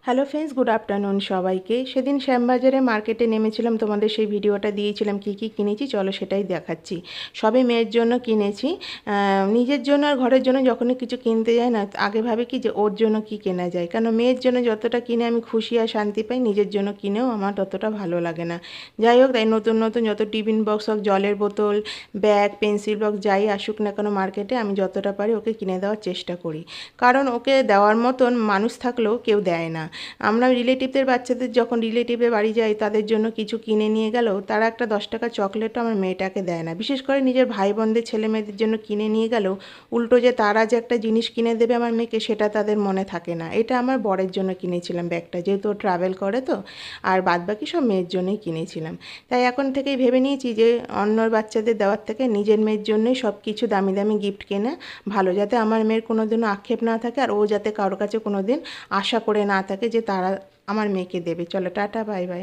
Hello friends, good afternoon সবাইকে। সেদিন শ্যামবাজারে মার্কেটে নেমেছিলাম, তোমাদের সেই ভিডিওটা দিয়েছিলাম কি কি কিনেছি, চলো সেটাই দেখাচ্ছি। সবে মেয়ের জন্য কিনেছি। নিজের জন্য আর ঘরের জন্য যখনই কিছু কিনতে যাই না, আগে ভাবে কি যে ওর জন্য কি কেনা যায়, কারণ মেয়ের জন্য যতটা কিনে আমি খুশি আর শান্তি পাই, নিজের জন্য কিনেও আমার ততটা ভালো লাগে না। যাই হোক, তাই নতুন নতুন যত টিফিন বক্স হোক, জলের বোতল, ব্যাগ, পেন্সিল বক্স যাই আসুক না কেন মার্কেটে, আমি যতটা পারি ওকে কিনে দেওয়ার চেষ্টা করি। কারণ ওকে দেওয়ার মতন মানুষ থাকলেও কেউ দেয় না। আমরা রিলেটিভদের বাচ্চাদের যখন রিলেটিভের বাড়ি যাই, তাদের জন্য কিছু কিনে নিয়ে গেলেও তারা একটা 10 টাকার চকলেটও আমার মেয়েটাকে দেয় না। বিশেষ করে নিজের ভাই বোনদের ছেলে মেয়েদের জন্য কিনে নিয়ে গেলেও উল্টো যে তারা যে একটা জিনিস কিনে দেবে আমার মেয়েকে, সেটা তাদের মনে থাকে না। এটা আমার বরের জন্য কিনেছিলাম ব্যাগটা, যেহেতু ও ট্রাভেল করে তো। আর বাদবাকি সব মেয়ের জন্যই কিনেছিলাম। তাই এখন থেকেই ভেবে নিয়েছি যে অন্যর বাচ্চাদের দেওয়ার থেকে নিজের মেয়ের জন্যই সব কিছু দামি দামি গিফট কেনা ভালো, যাতে আমার মেয়ের কোনো দিনও আক্ষেপ না থাকে, আর ও যাতে কারোর কাছে কোনো দিন আশা করে না থাকে যে তারা আমার মেয়েকে দেবে। চলো টাটা, বাই বাই।